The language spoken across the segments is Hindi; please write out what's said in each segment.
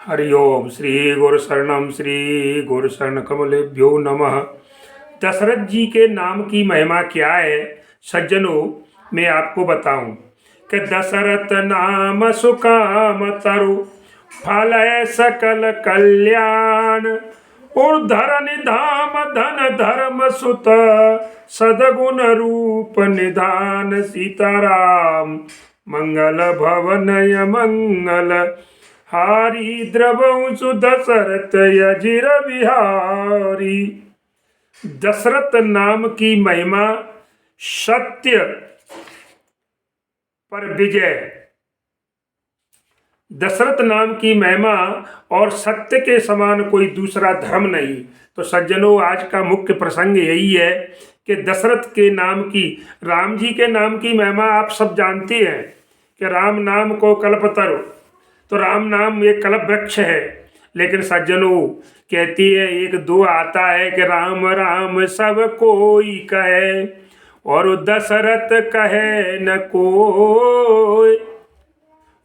हरि ओम श्री गुरु शरणम श्री गुरु शरण कमलेभ्यो नमः। दशरथ जी के नाम की महिमा क्या है सज्जनों, मैं आपको बताऊं कि दशरथ नाम सुकाम तरु फल सकल कल्याण और धर निधाम धन धर्म सुत सदगुण रूप निधान सीताराम मंगल भवनय मंगल हारी द्रवंशु दशरथ यजिर बिहारी। दशरथ नाम की महिमा सत्य पर विजय। दशरथ नाम की महिमा और सत्य के समान कोई दूसरा धर्म नहीं। तो सज्जनों, आज का मुख्य प्रसंग यही है कि दशरथ के नाम की, राम जी के नाम की महिमा आप सब जानते हैं कि राम नाम को कल्पतरु, तो राम नाम एक कल्प वृक्ष है। लेकिन सज्जनों, कहती है एक दो आता है कि राम राम सब कोई कहे और दशरथ कहे न कोई।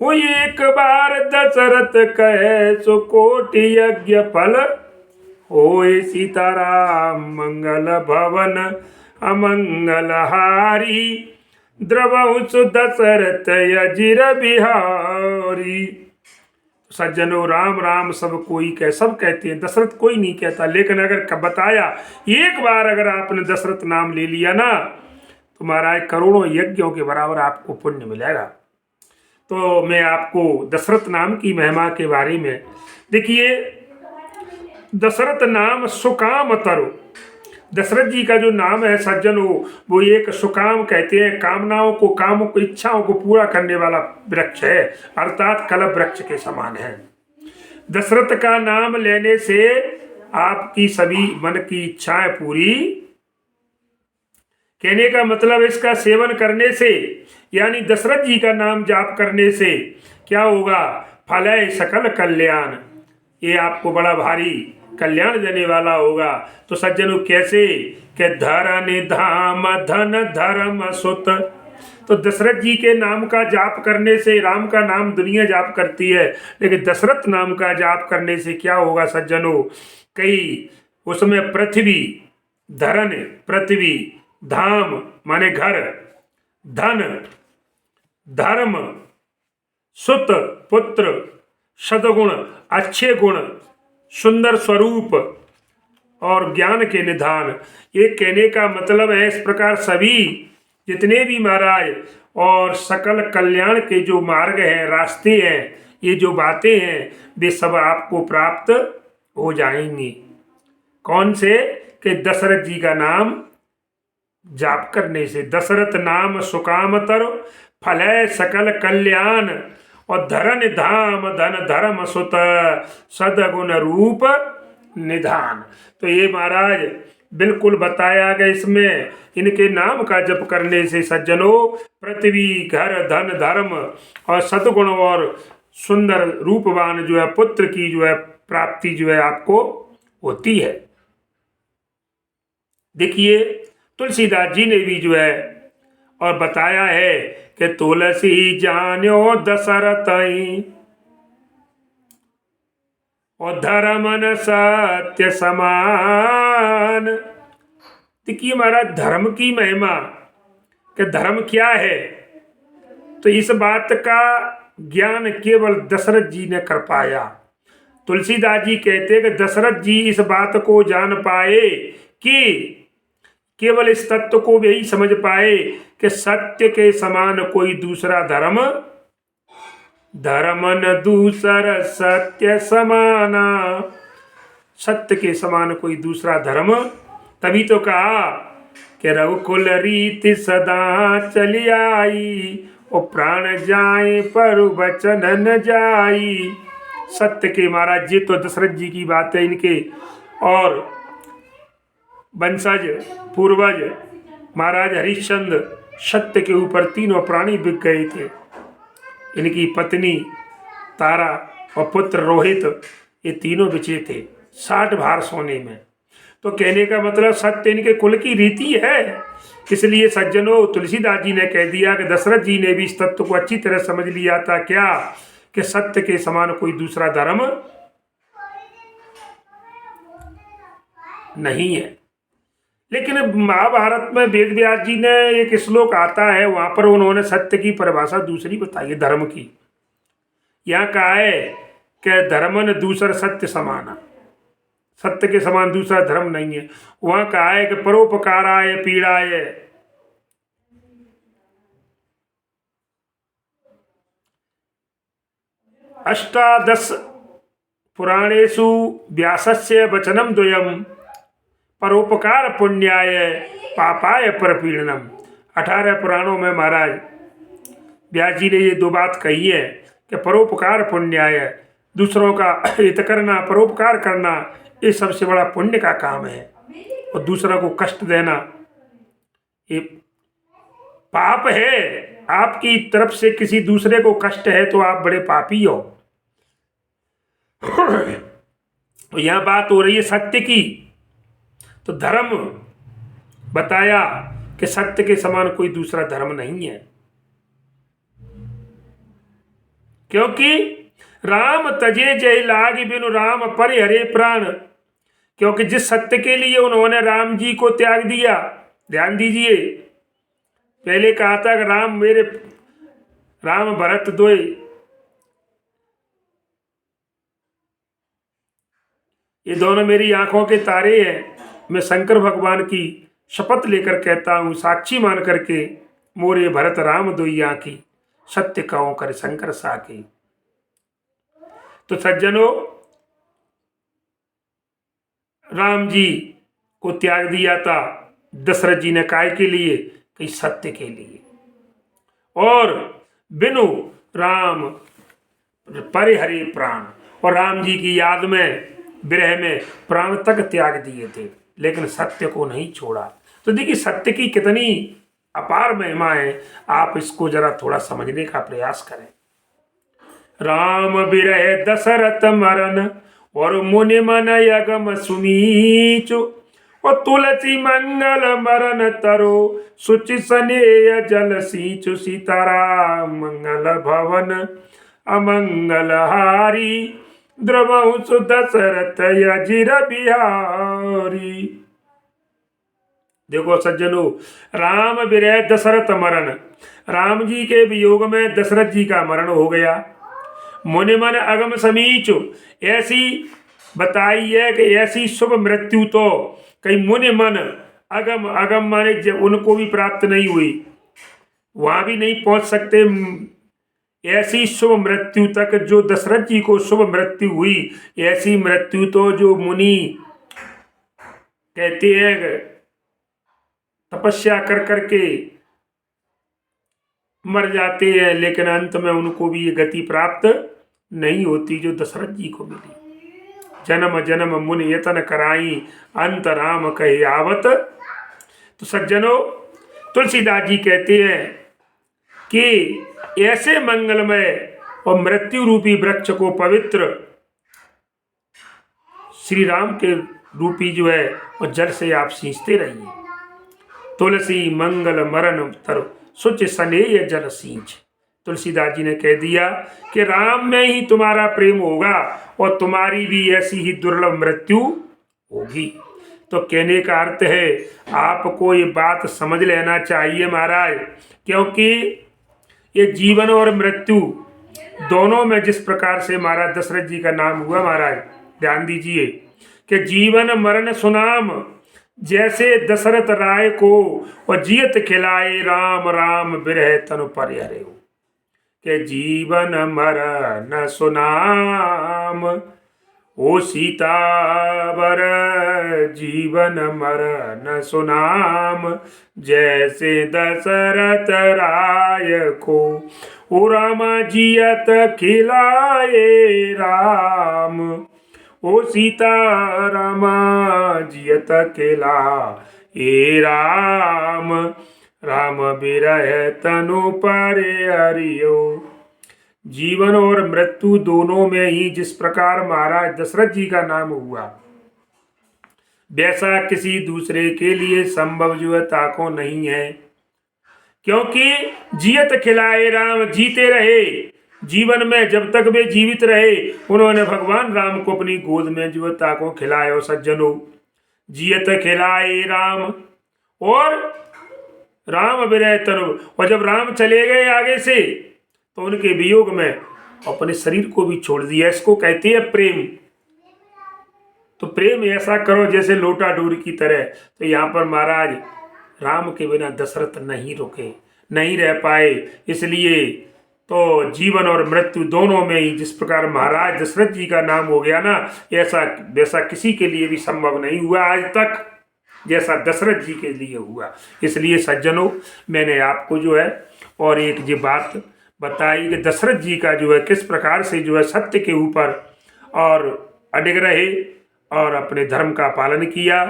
वो एक बार दशरथ कहे सो कोटि यज्ञ फल होए सीताराम मंगल भवन अमंगल हारी द्रवंश दशरथ यजिर बिहारी। सज्जनों, राम राम सब कोई कहे, सब कहते हैं, दशरथ कोई नहीं कहता। लेकिन अगर बताया एक बार अगर आपने दशरथ नाम ले लिया ना, तो महाराज करोड़ों यज्ञों के बराबर आपको पुण्य मिलेगा। तो मैं आपको दशरथ नाम की महिमा के बारे में, देखिए, दशरथ नाम सुकाम तरु। दशरथ जी का जो नाम है सज्जनों, वो एक सुकाम कहते हैं, कामनाओं को, कामों को, इच्छाओं को पूरा करने वाला वृक्ष है, अर्थात कल्प वृक्ष के समान है। दशरथ का नाम लेने से आपकी सभी मन की इच्छाएं पूरी, कहने का मतलब इसका सेवन करने से, यानी दशरथ जी का नाम जाप करने से क्या होगा? फलय सकल कल्याण, ये आपको बड़ा भारी कल्याण देने वाला होगा। तो सज्जनों, कैसे? कि धर निधाम धन धर्म सुत। तो दशरथ जी के नाम का जाप करने से, राम का नाम दुनिया जाप करती है, लेकिन दशरथ नाम का जाप करने से क्या होगा सज्जनों? कई उसमें पृथ्वी, धरन पृथ्वी, धाम माने घर, धन धर्म, सुत पुत्र, सदगुण अच्छे गुण, सुंदर स्वरूप और ज्ञान के निधान। ये कहने का मतलब है, इस प्रकार सभी जितने भी महाराज और सकल कल्याण के जो मार्ग हैं, रास्ते हैं, ये जो बातें हैं, वे सब आपको प्राप्त हो जाएंगी। कौन से? कि दशरथ जी का नाम जाप करने से। दशरथ नाम सुकाम तरु फलय सकल कल्याण और धरन धाम धन धर्म सुत सदगुण रूप निधान। तो ये महाराज बिल्कुल बताया गया इसमें, इनके नाम का जप करने से सज्जनों पृथ्वी, घर, धन, धर्म और सदगुण और सुंदर रूपवान जो है पुत्र की जो है प्राप्ति जो है आपको होती है। देखिए, तुलसीदास जी ने भी जो है और बताया है कि तुलसी जान्यो दशरथ और धर्मन सत्य समान। देखिए महाराज, धर्म की महिमा कि धर्म क्या है, तो इस बात का ज्ञान केवल दशरथ जी ने कर पाया। तुलसीदास जी कहते हैं कि दशरथ जी इस बात को जान पाए कि केवल इस तत्व को भी यही समझ पाए कि सत्य के समान कोई दूसरा धर्म, धर्म न दूसर सत्य समाना, सत्य के समान कोई दूसरा धर्म। तभी तो कहा कि रघुकुल रीति सदा चली आई और प्राण जाए पर वचन न जाई। सत्य के महाराज जी तो दशरथ जी की बात है, इनके और वंशज पूर्वज महाराज हरिश्चंद्र सत्य के ऊपर तीनों प्राणी बिक गए थे। इनकी पत्नी तारा और पुत्र रोहित, ये तीनों बिचे थे 60 भार सोने में। तो कहने का मतलब सत्य इनके कुल की रीति है। इसलिए सज्जनों, तुलसीदास जी ने कह दिया कि दशरथ जी ने भी इस तत्व को अच्छी तरह समझ लिया था। क्या? कि सत्य के समान कोई दूसरा धर्म नहीं है। लेकिन महाभारत में वेद व्यास जी ने एक श्लोक आता है, वहां पर उन्होंने सत्य की परिभाषा दूसरी बताई है धर्म की। यहाँ कहा है कि धर्मन दूसर सत्य समाना, सत्य के समान दूसरा धर्म नहीं है। वहां कहा है कि परोपकाराय पीड़ाय, अष्टादश पुराणेषु व्यासस्य वचनम द्वयम परोपकार पुण्याय पापाय परपीड़नम। 18 पुराणों में महाराज व्यास जी ने ये दो बात कही है कि परोपकार पुण्याय, दूसरों का हित करना, परोपकार करना, ये सबसे बड़ा पुण्य का काम है। और दूसरों को कष्ट देना ये पाप है। आपकी तरफ से किसी दूसरे को कष्ट है तो आप बड़े पापी हो। तो यह बात हो रही है सत्य की। तो धर्म बताया कि सत्य के समान कोई दूसरा धर्म नहीं है, क्योंकि राम तजे जय लाग बिनु राम परिहरे प्राण। क्योंकि जिस सत्य के लिए उन्होंने राम जी को त्याग दिया, ध्यान दीजिए, पहले कहा था कि राम भरत दोए, ये दोनों मेरी आंखों के तारे हैं। मैं शंकर भगवान की शपथ लेकर कहता हूं, साक्षी मान करके, मोरे भरत राम दोई आंखी, सत्य कहो कर शंकर साकी। तो सज्जनों, राम जी को त्याग दिया था दशरथ जी ने, काय के लिए? कि सत्य के लिए। और बिनु राम परिहरे प्राण, और राम जी की याद में, विरह में प्राण तक त्याग दिए थे, लेकिन सत्य को नहीं छोड़ा। तो देखिए सत्य की कितनी अपार महिमा है, आप इसको जरा थोड़ा समझने का प्रयास करें। राम विरह दशरथ मरन, और मुनि मन यगम सुनीचु, और तुलसी मंगल मरन तरो, सुचि सनेय जल सींचु। सीताराम मंगल भवन अमंगल हारी, द्रवहु दशरथ अजिर बिहारी। देखो सज्जनों, राम विरह दशरथ मरण, राम जी के वियोग में दशरथ जी का मरण हो गया। मुनि मन अगम समीचु, ऐसी बताई है कि ऐसी शुभ मृत्यु तो कई मुनि मन अगम, अगम माने जब उनको भी प्राप्त नहीं हुई, वहां भी नहीं पहुंच सकते। ऐसी शुभ मृत्यु तक जो दशरथ जी को शुभ मृत्यु हुई, ऐसी मृत्यु तो जो मुनि कहते हैं तपस्या कर करके मर जाते हैं, लेकिन अंत में उनको भी ये गति प्राप्त नहीं होती जो दशरथ जी को मिली। जन्म जन्म मुनि यतन कराई, अंत राम कहे आवत। तो सज्जनों, तुलसीदास जी कहते हैं कि ऐसे मंगलमय और मृत्यु रूपी वृक्ष को पवित्र श्री राम के रूपी जो है और जल से आप सींचते रहिए। तुलसी मंगल मरण तर सुच सनेय जल सींच। तुलसीदास जी ने कह दिया कि राम में ही तुम्हारा प्रेम होगा और तुम्हारी भी ऐसी ही दुर्लभ मृत्यु होगी। तो कहने का अर्थ है आपको ये बात समझ लेना चाहिए महाराज, क्योंकि ये जीवन और मृत्यु दोनों में जिस प्रकार से महाराज दशरथ जी का नाम हुआ, महाराज ध्यान दीजिए कि जीवन मरण सुनाम, जैसे दशरथ राय को और जियत खिलाए राम राम विरह तनु परिहरे। के जीवन मरण सुनाम, ओ सीतावर जीवन मरण सुनाम, जैसे दशरथ राय को ओ राम जियत खिलाए राम, ओ सीता राम जियत खिला ए राम, राम विरह तनु परिहरियो। जीवन और मृत्यु दोनों में ही जिस प्रकार महाराज दशरथ जी का नाम हुआ, वैसा किसी दूसरे के लिए संभव जो है ताको नहीं है, क्योंकि जियत खिलाए राम, जीते रहे जीवन में जब तक वे जीवित रहे उन्होंने भगवान राम को अपनी गोद में जीवता को खिलाया। सज्जनों, जियत खिलाए राम और राम विरह तनु। और जब राम चले गए आगे से तो उनके वियोग में अपने शरीर को भी छोड़ दिया। इसको कहते हैं प्रेम। तो प्रेम ऐसा करो जैसे लोटा डोर की तरह। तो यहाँ पर महाराज राम के बिना दशरथ नहीं रुके, नहीं रह पाए। इसलिए तो जीवन और मृत्यु दोनों में ही जिस प्रकार महाराज दशरथ जी का नाम हो गया ना, ऐसा वैसा किसी के लिए भी संभव नहीं हुआ आज तक जैसा दशरथ जी के लिए हुआ। इसलिए सज्जनों, मैंने आपको जो है और एक ये बात बताई कि दशरथ जी का जो है किस प्रकार से जो है सत्य के ऊपर और अडिग रहे और अपने धर्म का पालन किया।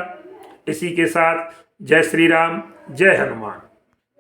इसी के साथ जय श्री राम, जय हनुमान।